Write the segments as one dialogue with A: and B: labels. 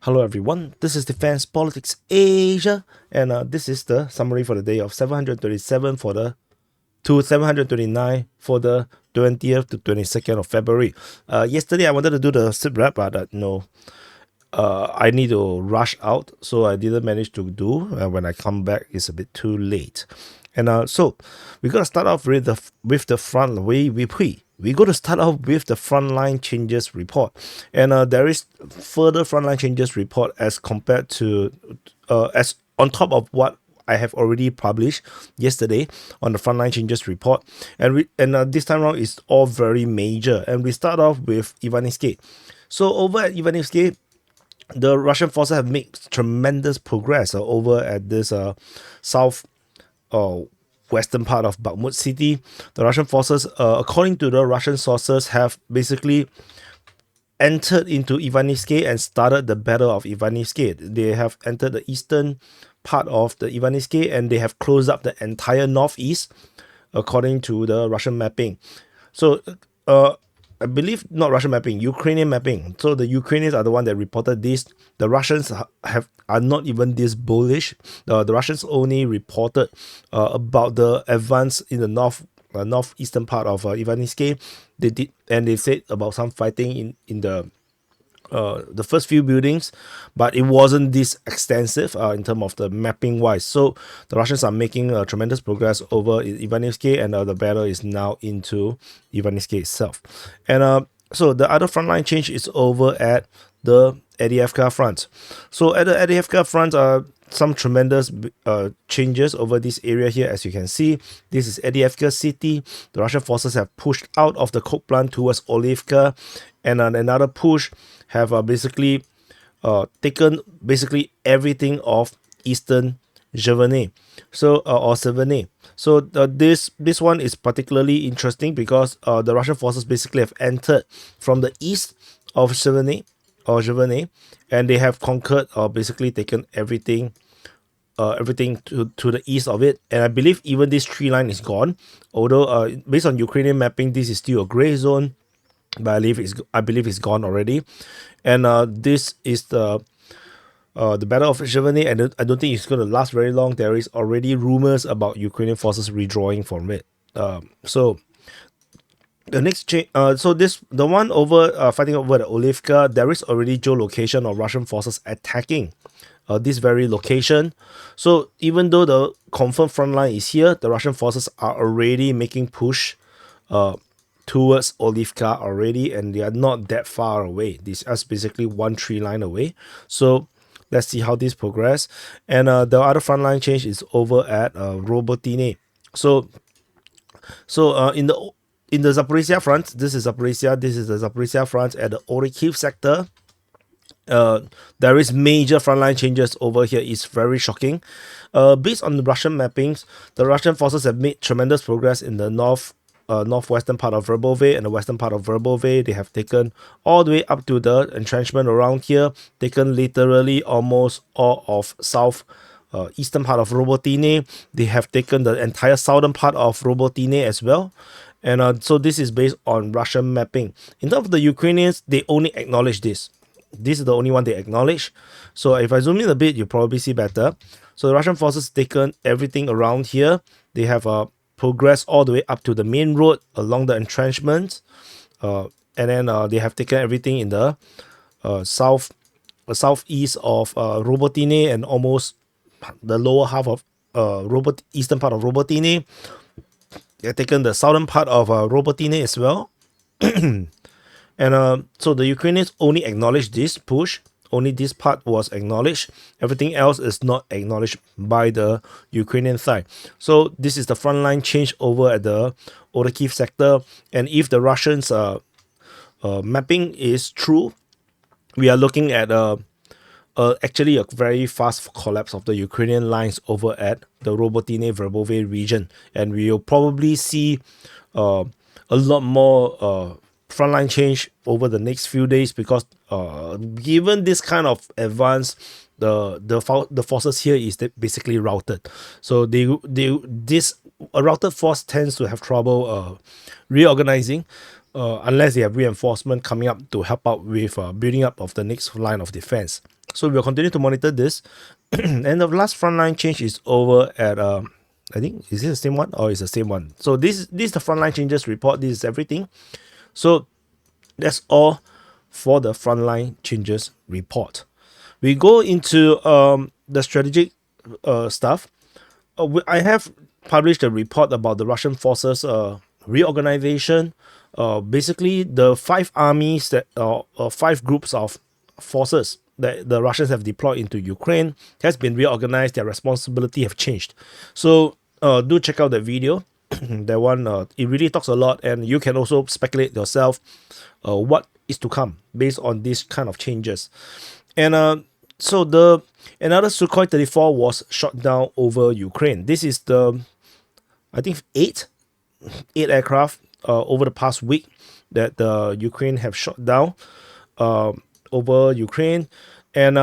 A: Hello everyone, this is Defense Politics Asia, and this is the summary for the day of 737 to 729 for the 20th to 22nd of February. Yesterday I wanted to do the SITREP, but no, I need to rush out, so I didn't manage to do. When I come back, it's a bit too late. And so we're gonna start off with the front. We're going to start off with the frontline changes report, and there is further frontline changes report as compared to as on top of what I have already published yesterday on the frontline changes report, and this time around is all very major. And we start off with Ivanivske. So over at Ivanivske, the Russian forces have made tremendous progress over at this south western part of Bakhmut city. The Russian forces, according to the Russian sources, have basically entered into Ivanivske and started the Battle of Ivanivske. They have entered the eastern part of the Ivanivske and they have closed up the entire northeast, according to the Russian mapping. So, I believe not Russian mapping, Ukrainian mapping. So the Ukrainians are the one that reported this. The Russians are not even this bullish. The Russians only reported about the advance in the northeastern part of Ivanivske. They did, and they said about some fighting in the first few buildings, but it wasn't this extensive in terms of the mapping wise. So the Russians are making tremendous progress over Ivanivske, and the battle is now into Ivanivske itself. And so the other frontline change is over at the Avdiivka Front. So at the Avdiivka Front, some tremendous changes over this area here. As you can see, this is Avdiivka city. The Russian forces have pushed out of the coke plant towards Orlivka, and another push have basically taken basically everything of eastern Sjeverne, so or Sjeverne. So this one is particularly interesting because the Russian forces basically have entered from the east of Sjeverne, and they have conquered or basically taken everything to the east of it. And I believe even this tree line is gone, although based on Ukrainian mapping, this is still a gray zone, but I believe it's gone already. And this is the Battle of Sjeverne, and I don't think it's going to last very long. There is already rumors about Ukrainian forces withdrawing from it. So the next change, the one over fighting over the Orlivka, there is already geolocation of Russian forces attacking this very location. So even though the confirmed front line is here, the Russian forces are already making push towards Orlivka already, and they are not that far away. This is basically one tree line away. So let's see how this progress. And the other front line change is over at Robotyne. So in the Zaporizhzhia Front, this is the Zaporizhzhia Front at the Kharkiv sector. There is major frontline changes over here. It's very shocking. Based on the Russian mappings, the Russian forces have made tremendous progress in the northwestern part of Verbove and the western part of Verbove. They have taken all the way up to the entrenchment around here, taken literally almost all of eastern part of Robotyne. They have taken the entire southern part of Robotyne as well. And so this is based on Russian mapping. In terms of the Ukrainians, they only acknowledge this. This is the only one they acknowledge. So if I zoom in a bit, you probably see better. So the Russian forces taken everything around here. They have progressed all the way up to the main road along the entrenchment, and then they have taken everything in the southeast of Robotyne and almost the lower half of eastern part of Robotyne. They've taken the southern part of Robotyne as well. And so the Ukrainians only acknowledge this push. Only this part was acknowledged. Everything else is not acknowledged by the Ukrainian side. So this is the frontline change over at the Kharkiv sector. And if the Russians' mapping is true, we are looking at actually a very fast collapse of the Ukrainian lines over at the Robotyne-Verbove region. And we will probably see a lot more frontline change over the next few days, because given this kind of advance, the forces here is basically routed. So this routed force tends to have trouble reorganizing unless they have reinforcement coming up to help out with building up of the next line of defense. So we'll continue to monitor this. And the last frontline change is over at I think, is it the same one or is the same one? So this is the frontline changes report. This is everything. So that's all for the frontline changes report. We go into the strategic stuff. I have published a report about the Russian forces reorganization. Basically, the 5 armies that 5 groups of forces that the Russians have deployed into Ukraine has been reorganized. Their responsibility have changed. So do check out that video. That one, it really talks a lot, and you can also speculate yourself what is to come based on these kind of changes. And so another Sukhoi 34 was shot down over Ukraine. This is the, I think, 8 aircraft over the past week that the Ukraine have shot down over Ukraine. And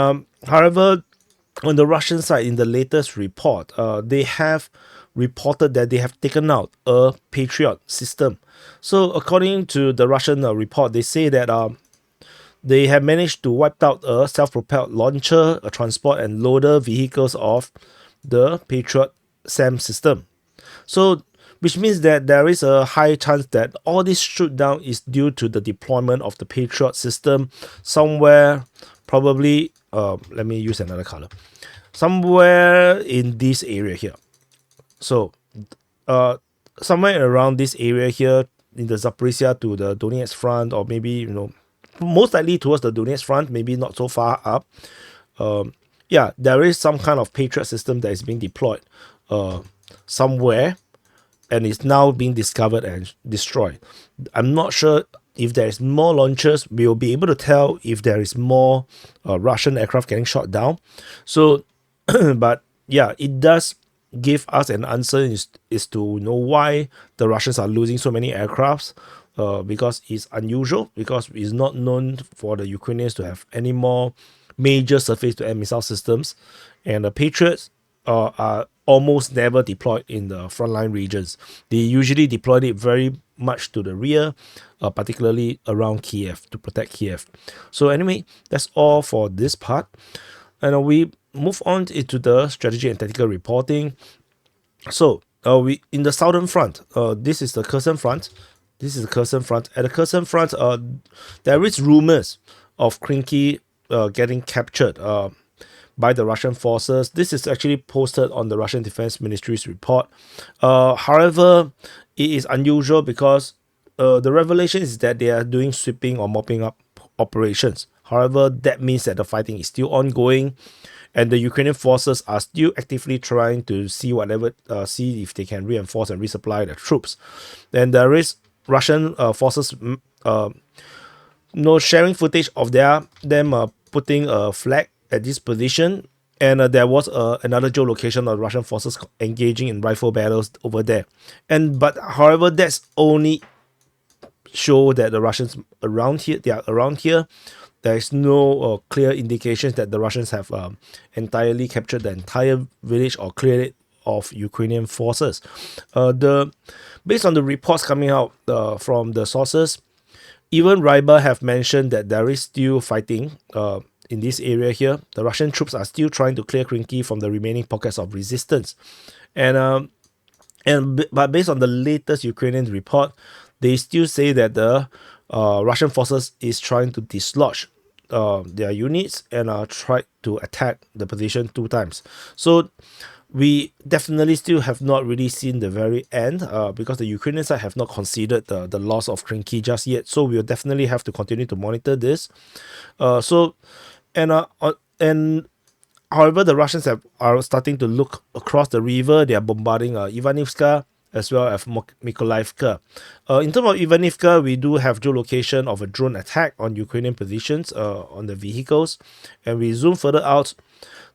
A: however, on the Russian side, in the latest report, they have reported that they have taken out a Patriot System. So according to the Russian report, they say that they have managed to wipe out a self-propelled launcher, a transport and loader vehicles of the Patriot SAM system. So, which means that there is a high chance that all this shoot down is due to the deployment of the Patriot system somewhere, probably, let me use another color, somewhere in this area here. So, somewhere around this area here, in the Zaporizhzhia to the Donetsk Front, or maybe, most likely towards the Donetsk Front, maybe not so far up. Yeah, there is some kind of Patriot system that is being deployed somewhere, and is now being discovered and destroyed. I'm not sure if there is more launchers. We'll be able to tell if there is more Russian aircraft getting shot down. So, but yeah, it does give us an answer is to know why the Russians are losing so many aircrafts, because it's unusual, because it's not known for the Ukrainians to have any more major surface-to-air missile systems, and the Patriots are almost never deployed in the frontline regions. They usually deployed it very much to the rear, particularly around Kiev, to protect Kiev. So anyway, that's all for this part. And we move on into the strategy and tactical reporting. So we in the southern front, this is the Kherson Front. This is the Kherson Front. At the Kherson Front, there is rumors of Krinky getting captured by the Russian forces. This is actually posted on the Russian Defense Ministry's report. However, it is unusual because the revelation is that they are doing sweeping or mopping up operations. However, that means that the fighting is still ongoing, and the Ukrainian forces are still actively trying to see see if they can reinforce and resupply the troops. And there is Russian forces sharing footage of them putting a flag at this position, and there was another geolocation of Russian forces engaging in rifle battles over there. But however, that's only show that the Russians they are around here. There is no clear indications that the Russians have entirely captured the entire village or cleared it of Ukrainian forces. Based on the reports coming out from the sources, even Ryber have mentioned that there is still fighting in this area here. The Russian troops are still trying to clear Krinky from the remaining pockets of resistance. But based on the latest Ukrainian report, they still say that the Russian forces is trying to dislodge their units and tried to attack the position 2 times. So we definitely still have not really seen the very end, because the Ukrainian side have not considered the loss of Krinky just yet. So we'll definitely have to continue to monitor this. However, the Russians are starting to look across the river. They are bombarding Ivanivske as well as Mykolaiivka. In terms of Ivanivka, we do have geolocation of a drone attack on Ukrainian positions on the vehicles. And we zoom further out,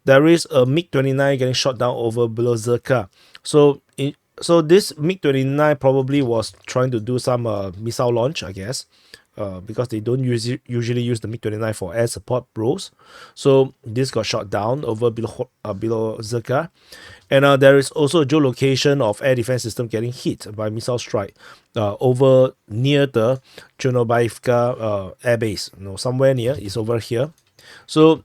A: there is a MiG-29 getting shot down over Belozerka. So this MiG-29 probably was trying to do some missile launch, I guess, because they don't usually use the MiG-29 for air support roles. So this got shot down over Belozerka. And there is also a geolocation of air defense system getting hit by missile strike over near the Chernobyivka air base. Somewhere near, it's over here. So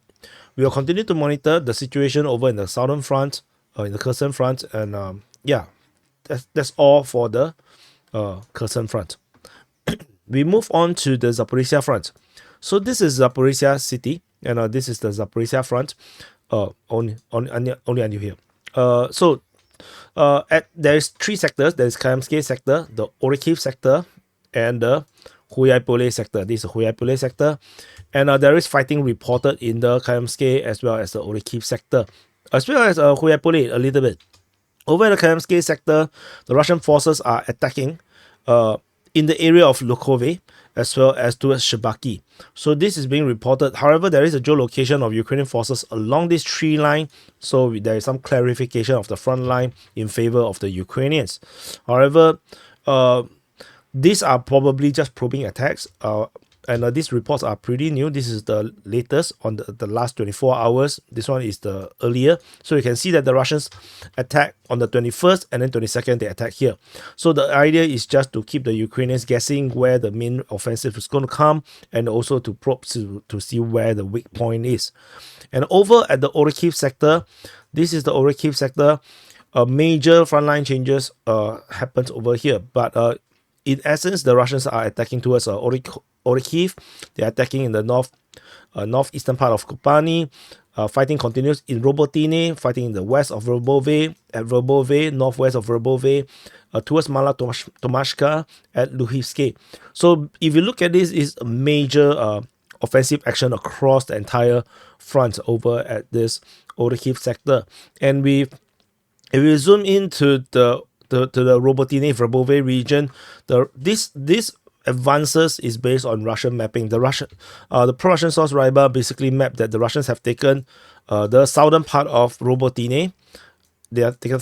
A: we will continue to monitor the situation over in the southern front, in the Kherson Front, and yeah, that's all for the Kherson Front. We move on to the Zaporizhzhia Front. So this is Zaporizhzhia city, and this is the Zaporizhzhia Front. Only until here. There is three sectors. There is Kayamsky sector, the Orlivka sector, and the Huyai sector. This is the Huyai sector, and there is fighting reported in the Kayamsky as well as the Orlivka sector, as well as Huyai a little bit. Over in the Kayamsky sector, the Russian forces are attacking in the area of Lukove as well as towards Shebaki. So this is being reported. However, there is a geolocation of Ukrainian forces along this tree line, so there is some clarification of the front line in favor of the Ukrainians. However, these are probably just probing attacks, and these reports are pretty new. This is the latest on the last 24 hours. This one is the earlier. So you can see that the Russians attack on the 21st and then 22nd they attack here. So the idea is just to keep the Ukrainians guessing where the main offensive is going to come, and also to probe to see where the weak point is. And over at the Orlivka sector, this is the Orlivka sector. Major frontline changes happens over here, but in essence, the Russians are attacking towards Orlivka. They are attacking in the northeastern part of Kupani. Fighting continues in Robotyne, fighting in the west of Verbove, at Verbove, northwest of Verbove, towards Mala Tomashka at Luhivske. So if you look at this, is a major offensive action across the entire front over at this Orlivka sector. And if we zoom into the Robotyne Verbove region, this advances is based on Russian mapping. The pro-Russian source Ryba basically mapped that the Russians have taken the southern part of Robotyne. They have taken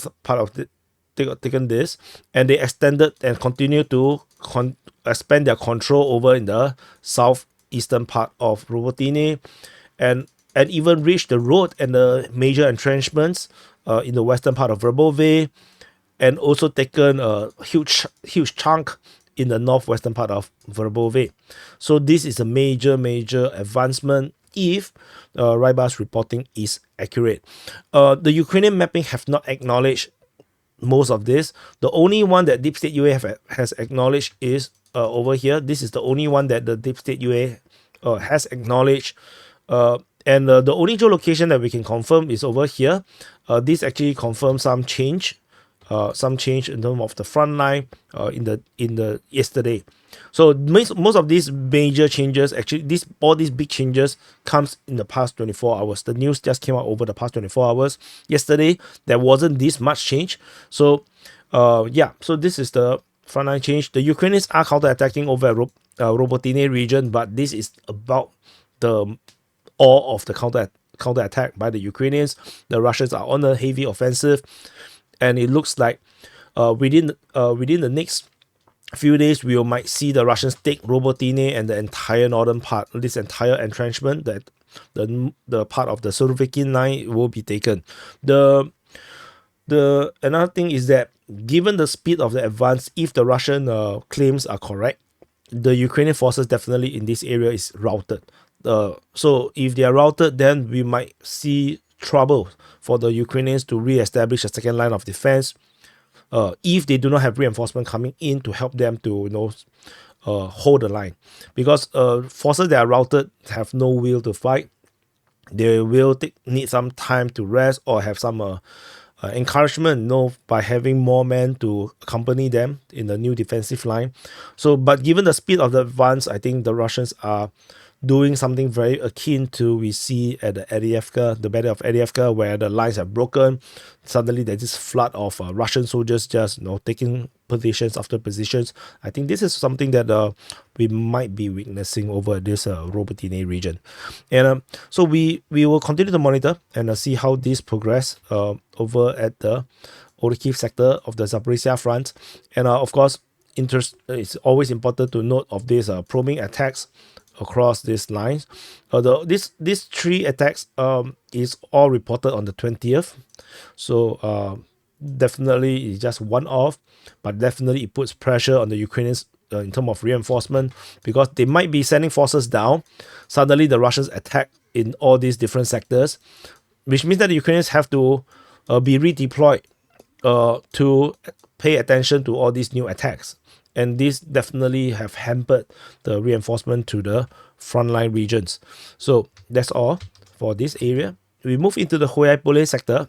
A: taken this, and they extended and continue to expand their control over in the southeastern part of Robotyne, and even reach the road and the major entrenchments in the western part of Verbove, and also taken a huge chunk in the northwestern part of Verbove. So this is a major advancement if Ryba's reporting is accurate. The Ukrainian mapping have not acknowledged most of this. The only one that Deep State UA has acknowledged is over here. This is the only one that the Deep State UA has acknowledged. And the only geolocation that we can confirm is over here. This actually confirms some change in terms of the front line in the yesterday. So most of these major changes, actually all these big changes comes in the past 24 hours. The news just came out over the past 24 hours. Yesterday there wasn't this much change. So yeah, so this is the frontline change. The Ukrainians are counterattacking over Robotyne region, but this is about all of the counterattack by the Ukrainians. The Russians are on a heavy offensive. And it looks like within the next few days, we might see the Russians take Robotyne and the entire northern part, this entire entrenchment, that the part of the Surovikin line will be taken. The another thing is that given the speed of the advance, if the Russian claims are correct, the Ukrainian forces definitely in this area is routed. So if they are routed, then we might see trouble for the Ukrainians to re-establish a second line of defense if they do not have reinforcement coming in to help them to hold the line, because forces that are routed have no will to fight. They will need some time to rest or have some encouragement by having more men to accompany them in the new defensive line. So but given the speed of the advance, I think the Russians are doing something very akin to we see at the Avdiivka, the Battle of Avdiivka, where the lines have broken. Suddenly there's this flood of Russian soldiers just taking positions after positions. I think this is something that we might be witnessing over this Robotyne region. And so we will continue to monitor and see how this progress over at the Orlivka sector of the Zaporizhzhia Front. And of course, it's always important to note of these probing attacks across these lines. These three attacks is all reported on the 20th. So definitely it's just one off, but definitely it puts pressure on the Ukrainians in terms of reinforcement, because they might be sending forces down. Suddenly the Russians attack in all these different sectors, which means that the Ukrainians have to be redeployed to pay attention to all these new attacks. And this definitely have hampered the reinforcement to the frontline regions. So that's all for this area. We move into the Huaypole sector.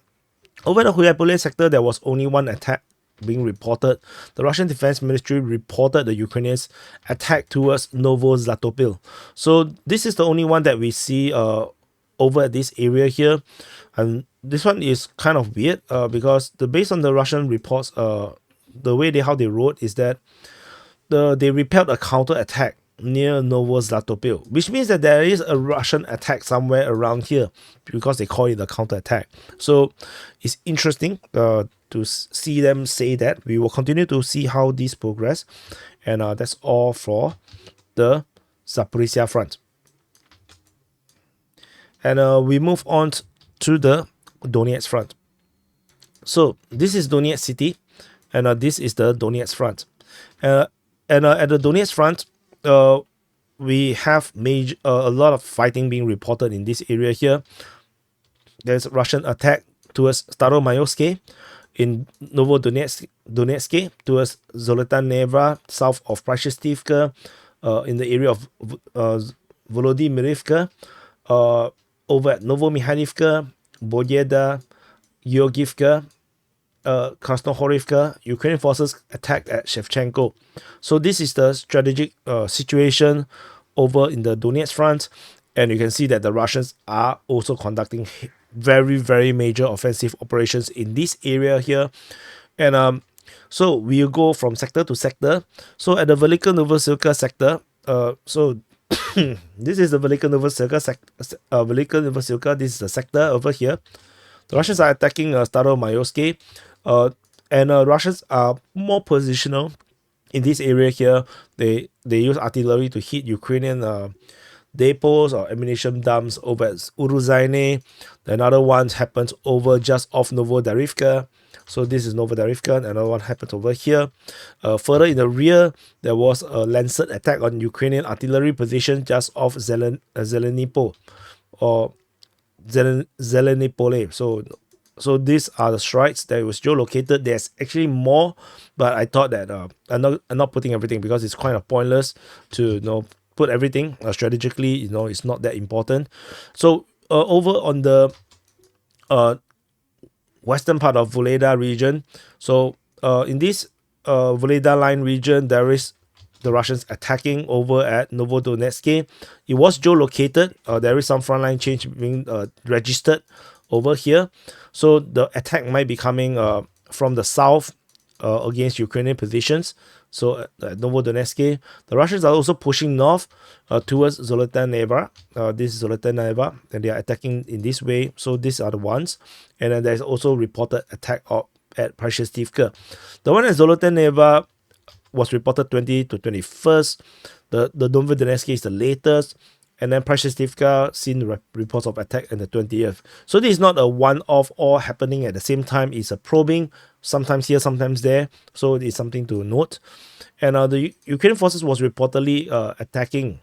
A: Over the Huaypole sector, there was only one attack being reported. The Russian Defense Ministry reported the Ukrainians attack towards Novozlatopil. So this is the only one that we see over at this area here. And this one is kind of weird because based on the Russian reports, the way how they wrote is that they repelled a counter attack near Novozlatopil, which means that there is a Russian attack somewhere around here because they call it a counter attack. So it's interesting to see them say that. We will continue to see how this progress, and that's all for the Zaporizhzhia Front. And we move on to the Donetsk Front. So this is Donetsk city, and this is the Donetsk Front. And at the Donetsk Front, we have a lot of fighting being reported in this area here. There's Russian attack towards Staromayorsk in Novodonetsk, towards Zolotan south of Prashestivka, in the area of Volodymyrivka, over at Novomikhailivka, Boyeda, Georgievka, Krasnohorivka. Ukrainian forces attacked at Shevchenko. So this is the strategic situation over in the Donetsk Front, and you can see that the Russians are also conducting very, very major offensive operations in this area here. And so we'll go from sector to sector. So at the Velika Novosilka sector, this is the Velika Novosilka. This is the sector over here. The Russians are attacking Staromayorsk, and Russians are more positional in this area here. They use artillery to hit Ukrainian depots or ammunition dumps over at Robotyne. Another one happens over just off Novodarivka. So this is Novodarivka. Another one happens over here. Further in the rear, there was a Lancet attack on Ukrainian artillery position just off Zelenipol or Zelenipole. So these are the strikes that was geolocated. There's actually more, but I thought that I'm not putting everything because it's kind of pointless to put everything strategically. It's not that important. So over on the western part of Voleda region, so in this Voleda line region, there is the Russians attacking over at Novodonetsk. It was geolocated. There is some frontline change being registered over here. So the attack might be coming from the south against Ukrainian positions. So at Novodonetsk, the Russians are also pushing north towards Zolotan Neva. This is Zolotan Neva, and they are attacking in this way. So these are the ones. And then there's also reported attack at Prashestivka. The one at Zolotan Neva was reported 20 to 21st. The Novodonetsk is the latest. And then Prashestivka seen reports of attack on the 20th. So this is not a one-off all happening at the same time. It's a probing, sometimes here, sometimes there. So it's something to note. And the Ukrainian forces was reportedly attacking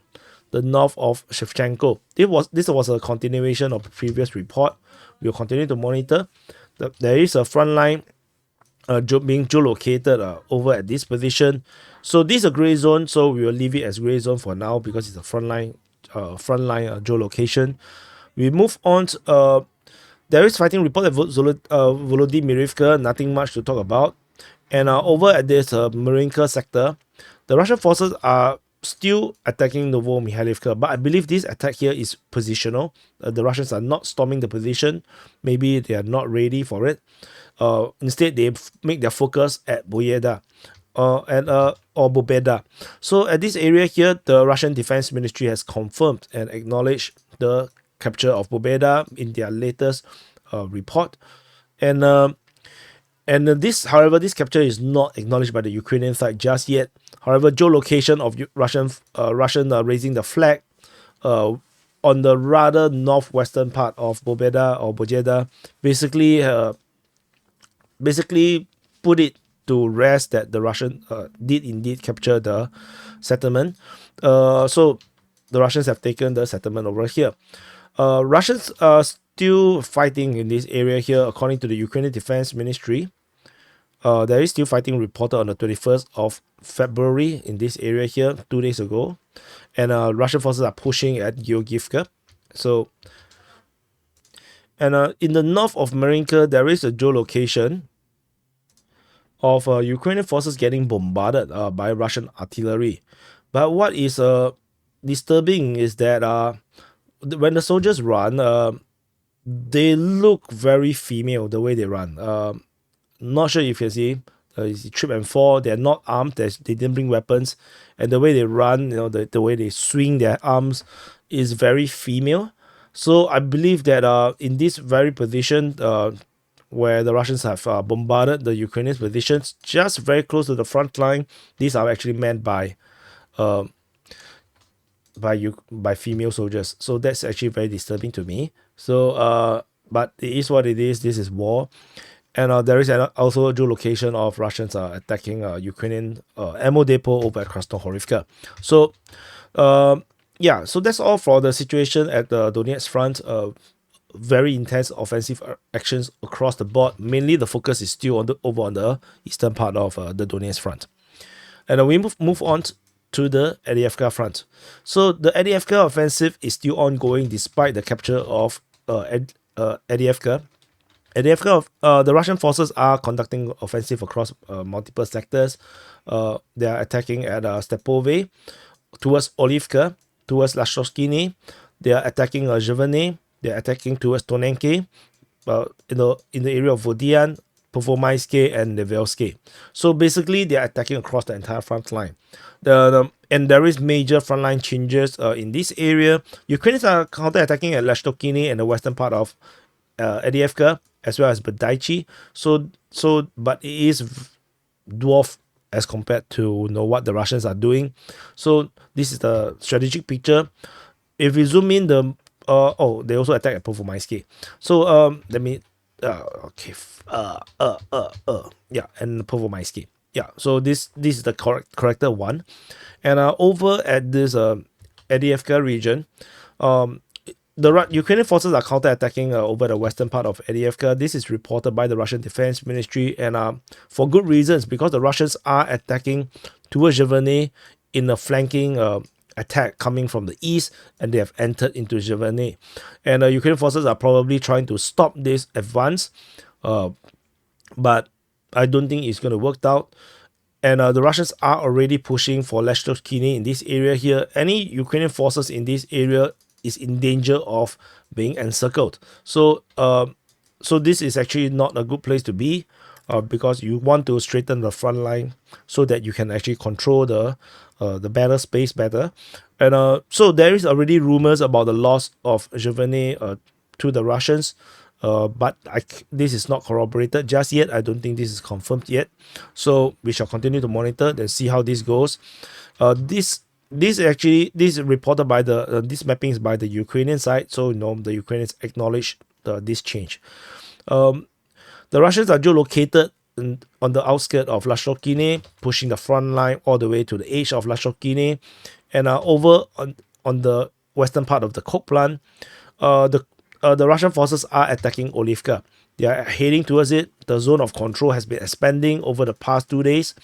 A: the north of Shevchenko. This was a continuation of the previous report. We'll continue to monitor. There is a front line being geolocated over at this position. So this is a gray zone. So we will leave it as gray zone for now because it's a frontline geolocation. We move on. There is fighting report at Volodymyrivka. Nothing much to talk about. And over at this Marinka sector, the Russian forces are still attacking Novomikhailivka, but I believe this attack here is positional. The Russians are not storming the position. Maybe they are not ready for it. Instead, they make their focus at Boyeda. Or Bobeda. So at this area here, the Russian Defense Ministry has confirmed and acknowledged the capture of Bobeda in their latest report. And this capture is not acknowledged by the Ukrainian side just yet. However, geolocation of Russian raising the flag on the rather northwestern part of Bobeda or Bojeda basically put it to rest that the Russian did indeed capture the settlement. So the Russians have taken the settlement over here. Russians are still fighting in this area here, according to the Ukrainian Defense Ministry. There is still fighting reported on the 21st of February in this area here, 2 days ago. And Russian forces are pushing at Georgievka. So, and in the north of Marinka, there is a geolocation of Ukrainian forces getting bombarded by Russian artillery. But what is disturbing is that when the soldiers run, they look very female the way they run. Not sure if you can see, trip and fall. They're not armed. They didn't bring weapons, and the way they run, the way they swing their arms, is very female. So I believe that in this very position, where the Russians have bombarded the Ukrainian positions just very close to the front line, these are actually manned by female soldiers. So that's actually very disturbing to me. So but it is what it is. This is war. And there is also a geolocation of Russians attacking Ukrainian ammo depot over at Orlivka. So yeah, so that's all for the situation at the Donetsk Front. Very intense offensive actions across the board. Mainly the focus is still over on the eastern part of the Donetsk Front. And we move on to the Avdiivka Front. So the Avdiivka offensive is still ongoing despite the capture of Avdiivka. The Russian forces are conducting offensive across multiple sectors. They are attacking at Stepove, towards Orlivka, towards Lashtovskini. They are attacking Sjeverne. They are attacking towards Tonenki, in the area of Vodian, Performaiske, and Nevelske. So basically, they are attacking across the entire front line. And there is major frontline changes in this area. Ukrainians are counter-attacking at Lashtovskini and the western part of Avdiivka, as well as Badaichi. But it is dwarfed as compared to what the Russians are doing. So this is the strategic picture. If we zoom in, they also attack at Performaiske. So let me and Performaiske. Yeah, so this is the corrected one. And over at this Avdiivka region, the Ukrainian forces are counter-attacking over the western part of Avdiivka. This is reported by the Russian Defense Ministry, and for good reasons, because the Russians are attacking towards Sjeverne in a flanking attack coming from the east, and they have entered into Sjeverne. And Ukrainian forces are probably trying to stop this advance, but I don't think it's going to work out. And the Russians are already pushing for Lashtovskini in this area here. Any Ukrainian forces in this area is in danger of being encircled. So this is actually not a good place to be, because you want to straighten the front line so that you can actually control the battle space better. And so there is already rumors about the loss of Sjeverne to the Russians, but this is not corroborated just yet. I don't think this is confirmed yet. So we shall continue to monitor and see how this goes. This is reported by this mapping is by the Ukrainian side, so the Ukrainians acknowledge this change. The Russians are geolocated on the outskirts of Lashtovskini, pushing the front line all the way to the edge of Lashtovskini, and over on the western part of the coke plant. The Russian forces are attacking Orlivka. They are heading towards it. The zone of control has been expanding over the past 2 days.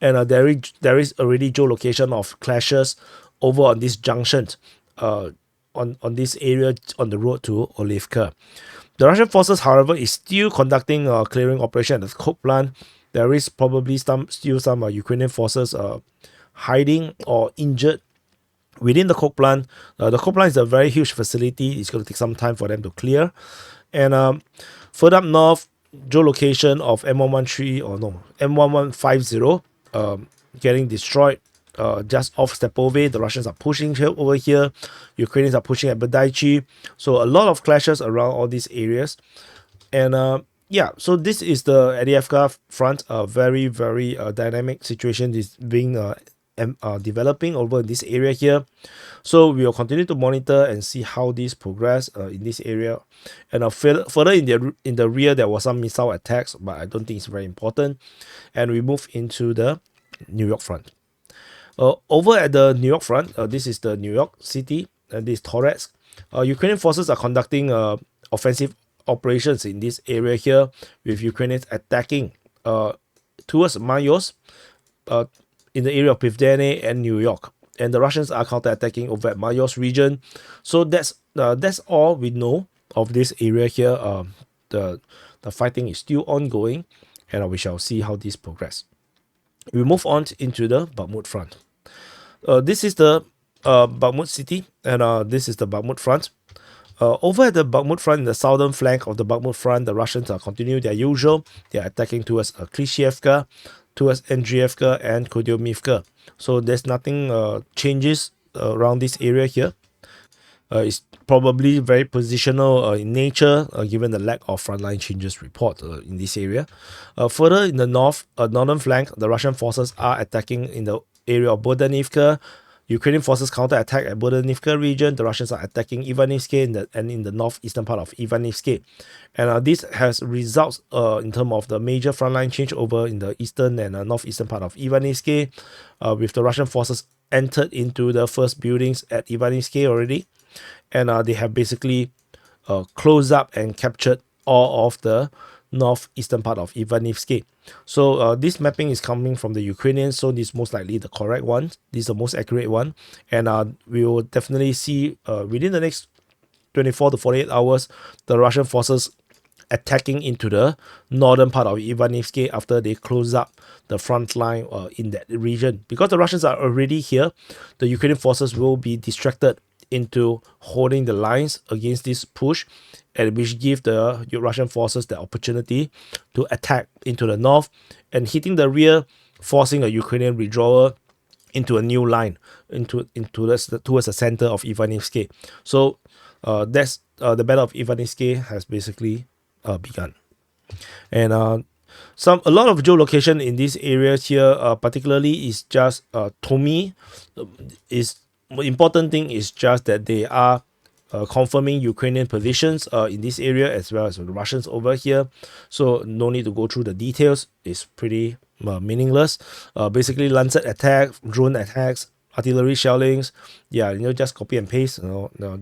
A: And there is already geolocation of clashes over on this junction, on this area on the road to Orlivka. The Russian forces, however, is still conducting a clearing operation at the coke plant. There is probably still some Ukrainian forces hiding or injured within the coke plant. The coke plant is a very huge facility. It's going to take some time for them to clear. And further up north, geolocation of M1150 getting destroyed just off Stepove. The Russians are pushing over here. Ukrainians are pushing at Badaichi. So a lot of clashes around all these areas. And yeah, so this is the Avdiivka Front. A very, very dynamic situation is being developing over in this area here. So we will continue to monitor and see how this progress in this area. And further in the rear, there was some missile attacks, but I don't think it's very important. And we move into the Niu-York Front. Over at the Niu-York Front, this is the New York City, and this is Donetsk. Ukrainian forces are conducting offensive operations in this area here, with Ukrainians attacking towards Mayos, in the area of Pivdene and New York, and the Russians are counter-attacking over at Mayos region. So that's all we know of this area here. The fighting is still ongoing, and we shall see how this progress. We move on into the Bakhmut Front. This is the Bakhmut city, and this is the Bakhmut Front. Over at the Bakhmut Front, in the southern flank of the Bakhmut Front, the Russians are continuing their usual. They are attacking towards Klishevka, towards Andriivka and Kodyomivka. So there's nothing changes around this area here. It's probably very positional in nature, given the lack of frontline changes report in this area. Further in the northern flank, the Russian forces are attacking in the area of Bodanivka. Ukrainian forces counter-attack at Bodanivka region. The Russians are attacking Ivanivske and in the northeastern part of Ivanivske. And this has results in terms of the major frontline change over in the eastern and northeastern part of Ivanivske, with the Russian forces entered into the first buildings at Ivanivske already. And they have basically closed up and captured all of the northeastern part of Ivanivske. So this mapping is coming from the Ukrainians, so this is most likely the correct one. This is the most accurate one, and we will definitely see within the next 24 to 48 hours the Russian forces attacking into the northern part of Ivanivske after they close up the front line in that region. Because the Russians are already here, the Ukrainian forces will be distracted into holding the lines against this push, and which give the Russian forces the opportunity to attack into the north and hitting the rear, forcing a Ukrainian withdrawal into a new line towards the center of Ivanivske. So that's the Battle of Ivanivske has basically begun. And a lot of geolocation in these areas here, particularly is just to me is the important thing is just that they are confirming Ukrainian positions in this area as well as the Russians over here. So no need to go through the details. It's pretty meaningless. Basically, Lancet attack, drone attacks, artillery shellings. Yeah, just copy and paste.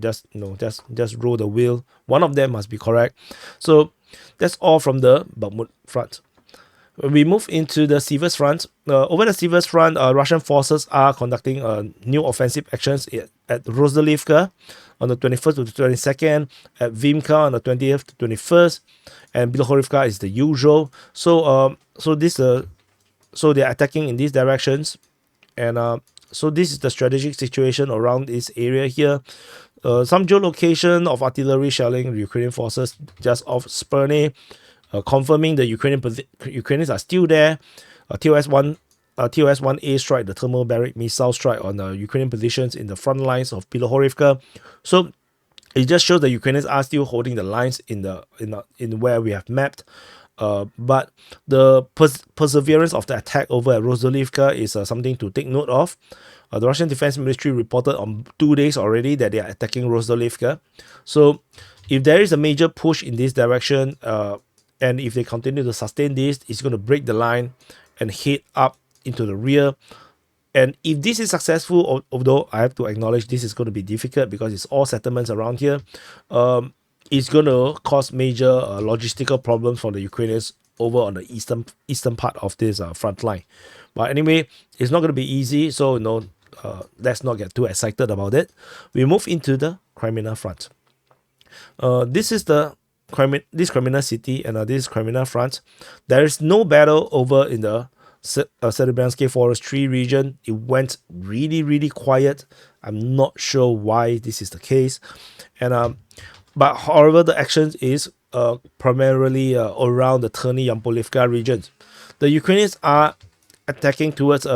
A: Just roll the wheel. One of them must be correct. So that's all from the Bakhmut Front. We move into the Siversk Front. Over the Siversk Front, Russian forces are conducting new offensive actions at Roslivka on the 21st to the 22nd, at Vimka on the 20th to 21st, and Bilohorivka is the usual. So they're attacking in these directions, and so this is the strategic situation around this area here. Some geolocation of artillery shelling Ukrainian forces just off Sjeverne, confirming the Ukrainians are still there. TOS-1A strike, the thermal barrack missile strike on the Ukrainian positions in the front lines of Bilohorivka. So it just shows the Ukrainians are still holding the lines in where we have mapped. But the perseverance of the attack over at Roslivka is something to take note of. The Russian Defense Ministry reported on 2 days already that they are attacking Roslivka. So if there is a major push in this direction, and if they continue to sustain this, it's going to break the line and head up into the rear. And if this is successful, although I have to acknowledge this is going to be difficult because it's all settlements around here, it's going to cause major logistical problems for the Ukrainians over on the eastern part of this front line. But anyway, it's not going to be easy, so let's not get too excited about it. We move into the Kreminna Front. This is this Kreminna city, and this is Kreminna Front. There is no battle over in the Serebrenske Forestry region. It went really, really quiet. I'm not sure why this is the case. And but however, the action is primarily around the Terny-Yampolivka region. The Ukrainians are attacking towards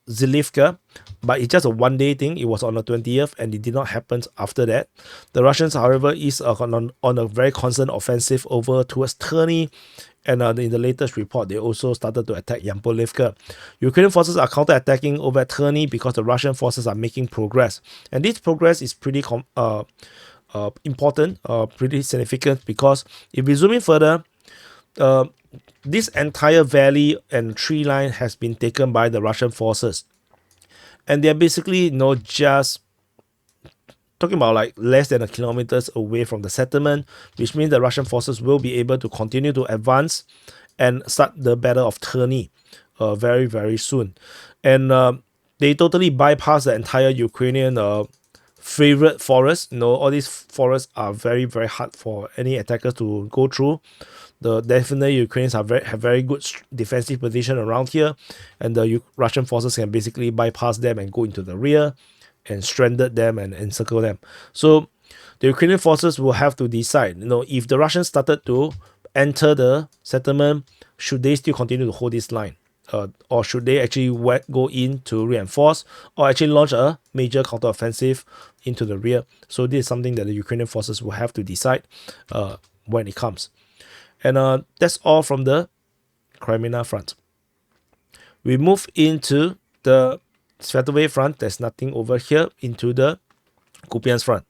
A: Zilivka, but it's just a one-day thing. It was on the 20th, and it did not happen after that. The Russians, however, is on a very constant offensive over towards Terny, and in the latest report, they also started to attack Yampolivka. Ukrainian forces are counter-attacking over Terny because the Russian forces are making progress, and this progress is pretty important, pretty significant, because if we zoom in further, this entire valley and tree line has been taken by the Russian forces, and they're basically just talking about like less than a kilometers away from the settlement, which means the Russian forces will be able to continue to advance and start the Battle of Terny very, very soon. And they totally bypass the entire Ukrainian favorite forest. All these forests are very, very hard for any attackers to go through. Definitely Ukrainians have very good defensive position around here, and the Russian forces can basically bypass them and go into the rear and stranded them and encircle them. So the Ukrainian forces will have to decide, if the Russians started to enter the settlement, should they still continue to hold this line? Or should they actually go in to reinforce, or actually launch a major counteroffensive into the rear? So this is something that the Ukrainian forces will have to decide when it comes. And that's all from the Kreminna Front. We move into the Siversk Front. There's nothing over here, into the Kupyansk Front.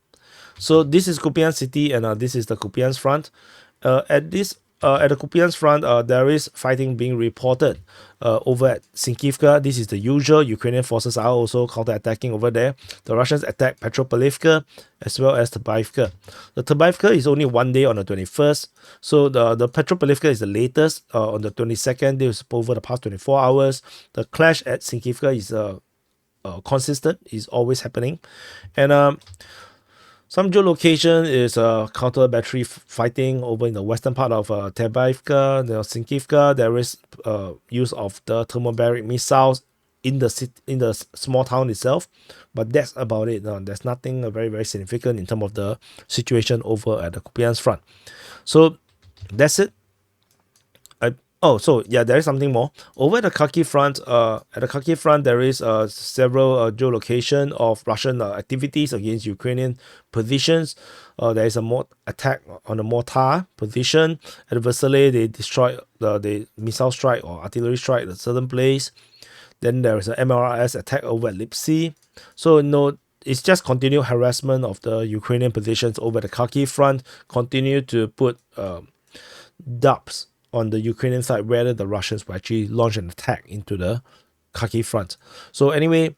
A: So this is Kupyansk city, and this is the Kupyansk Front. At the Kupyansk Front, there is fighting being reported over at Sinkivka. This is the usual. Ukrainian forces are also counter-attacking over there. The Russians attack Petropavlivka as well as Avdiivka. The Avdiivka is only one day on the 21st. So the Petropavlivka is the latest on the 22nd. This is over the past 24 hours. The clash at Sinkivka is consistent, is always happening. And some geolocation is counter battery fighting over in the western part of Avdiivka, Sinkivka. There is use of the thermobaric missiles in the small town itself, but that's about it. There's nothing very, very significant in terms of the situation over at the Kupyansk Front. So that's it. There is something more. Over at the Kharkiv Front, at the Kharkiv Front, there is several geolocation of Russian activities against Ukrainian positions. There is a attack on the mortar position. At the Vasily, they destroyed the missile strike or artillery strike at a certain place. Then there is an MLRS attack over at Lipsy. So, it's just continued harassment of the Ukrainian positions over the Kharkiv Front. Continue to put doubts on the Ukrainian side whether the Russians will actually launch an attack into the Kharkiv Front. So anyway,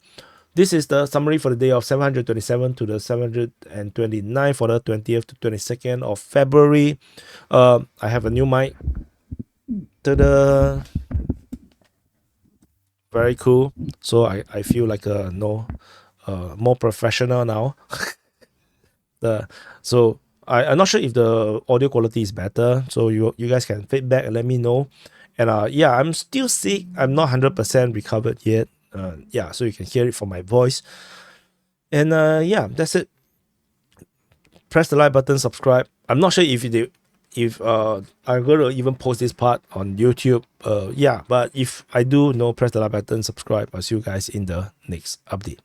A: this is the summary for the day of 727 to the 729 for the 20th to 22nd of February. I have a new mic. Ta-da! Very cool. So I feel like more professional now. I'm not sure if the audio quality is better, so you guys can feedback and let me know. And I'm still sick. I'm not 100% recovered yet. So you can hear it from my voice. And that's it. Press the like button, subscribe. I'm not sure if I'm going to even post this part on YouTube. But if I do, press the like button, subscribe. I'll see you guys in the next update.